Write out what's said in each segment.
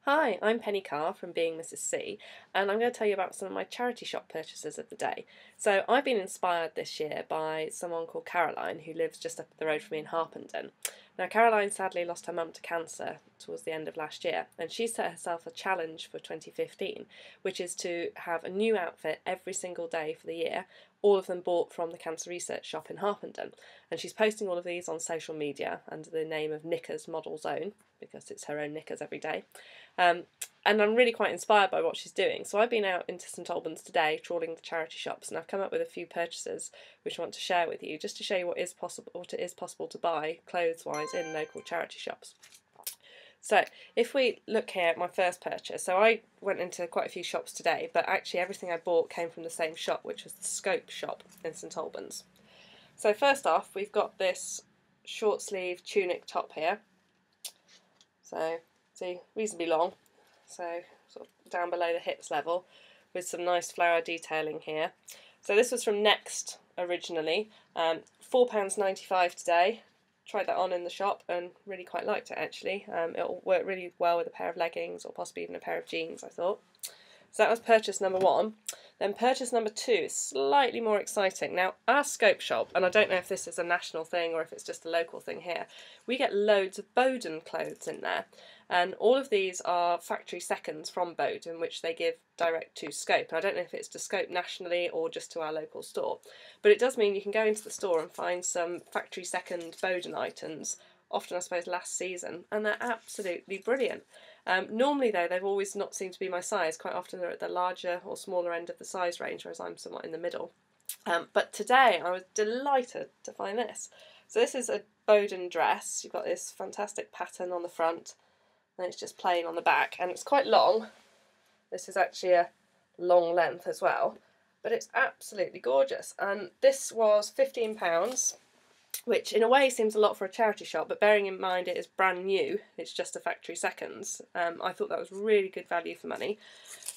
Hi, I'm Penny Carr from Being Mrs. C, and I'm going to tell you about some of my charity shop purchases of the day. So I've been inspired this year by someone called Caroline who lives just up the road from me in Harpenden. Now Caroline sadly lost her mum to cancer towards the end of last year, and she set herself a challenge for 2015, which is to have a new outfit every single day for the year, all of them bought from the cancer research shop in Harpenden. And she's posting all of these on social media under the name of Knickers Model Zone, because it's her own knickers every day. And I'm really quite inspired by what she's doing. So I've been out into St Albans today trawling the charity shops, and I've come up with a few purchases which I want to share with you, just to show you what it is possible to buy clothes-wise in local charity shops. So if we look here at my first purchase, so I went into quite a few shops today, but actually everything I bought came from the same shop, which was the Scope shop in St Albans. So first off, we've got this short sleeve tunic top here. So see, reasonably long, so sort of down below the hips level, with some nice flower detailing here. So this was from Next originally, £4.95 today. Tried that on in the shop and really quite liked it actually. It'll work really well with a pair of leggings or possibly even a pair of jeans, I thought. So that was purchase number one. Then purchase number two is slightly more exciting. Now our Scope shop, and I don't know if this is a national thing or if it's just a local thing here, we get loads of Boden clothes in there. And all of these are factory seconds from Boden, which they give direct to Scope. And I don't know if it's to Scope nationally or just to our local store. But it does mean you can go into the store and find some factory second Boden items, often I suppose last season, and they're absolutely brilliant. Normally though, they've always not seemed to be my size. Quite often they're at the larger or smaller end of the size range, whereas I'm somewhat in the middle. But today I was delighted to find this. So this is a Boden dress. You've got this fantastic pattern on the front, and it's just plain on the back, and it's quite long. This is actually a long length as well, but it's absolutely gorgeous. And this was £15, which in a way seems a lot for a charity shop, but bearing in mind it is brand new, it's just a factory seconds, I thought that was really good value for money.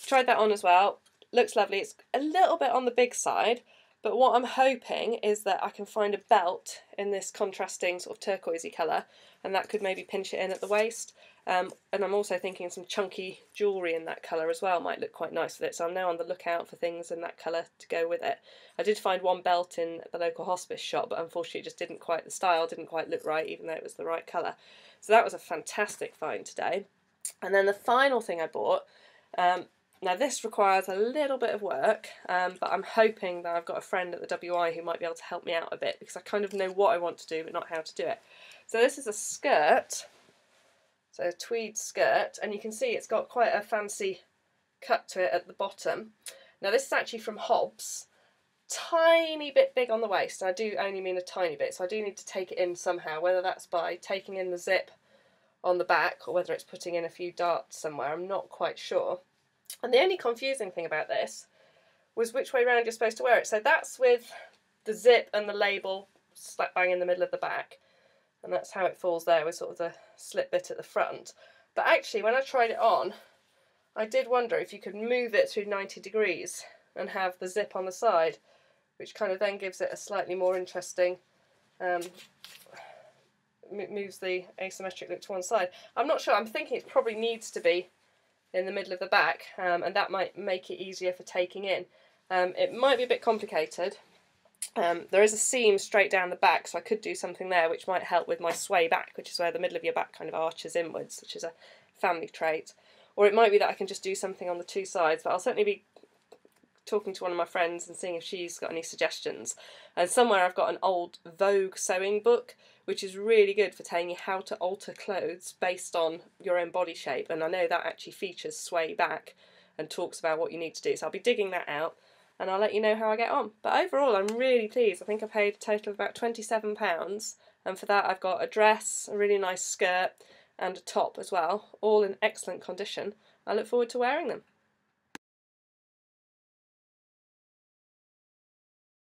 Tried that on as well, looks lovely. It's a little bit on the big side, but what I'm hoping is that I can find a belt in this contrasting sort of turquoisey colour, and that could maybe pinch it in at the waist. And I'm also thinking some chunky jewellery in that colour as well might look quite nice with it, so I'm now on the lookout for things in that colour to go with it. I did find one belt in the local hospice shop, but unfortunately it just didn't quite, the style didn't quite look right, even though it was the right colour. So that was a fantastic find today. And then the final thing I bought, now this requires a little bit of work, but I'm hoping that I've got a friend at the WI who might be able to help me out a bit, because I kind of know what I want to do but not how to do it. So this is a skirt. So a tweed skirt, and you can see it's got quite a fancy cut to it at the bottom. Now this is actually from Hobbs, tiny bit big on the waist, and I do only mean a tiny bit, so I do need to take it in somehow, whether that's by taking in the zip on the back or whether it's putting in a few darts somewhere, I'm not quite sure. And the only confusing thing about this was which way round you're supposed to wear it. So that's with the zip and the label slap bang in the middle of the back, and that's how it falls there with sort of the slip bit at the front. But actually when I tried it on, I did wonder if you could move it through 90 degrees and have the zip on the side, which kind of then gives it a slightly more interesting, moves the asymmetric look to one side. I'm not sure, I'm thinking it probably needs to be in the middle of the back, and that might make it easier for taking in. It might be a bit complicated. There is a seam straight down the back, so I could do something there which might help with my sway back, which is where the middle of your back kind of arches inwards, which is a family trait. Or it might be that I can just do something on the two sides, but I'll certainly be talking to one of my friends and seeing if she's got any suggestions. And somewhere I've got an old Vogue sewing book, which is really good for telling you how to alter clothes based on your own body shape, and I know that actually features sway back and talks about what you need to do, so I'll be digging that out and I'll let you know how I get on. But overall I'm really pleased. I think I paid a total of about £27, and for that I've got a dress, a really nice skirt and a top as well, all in excellent condition. I look forward to wearing them.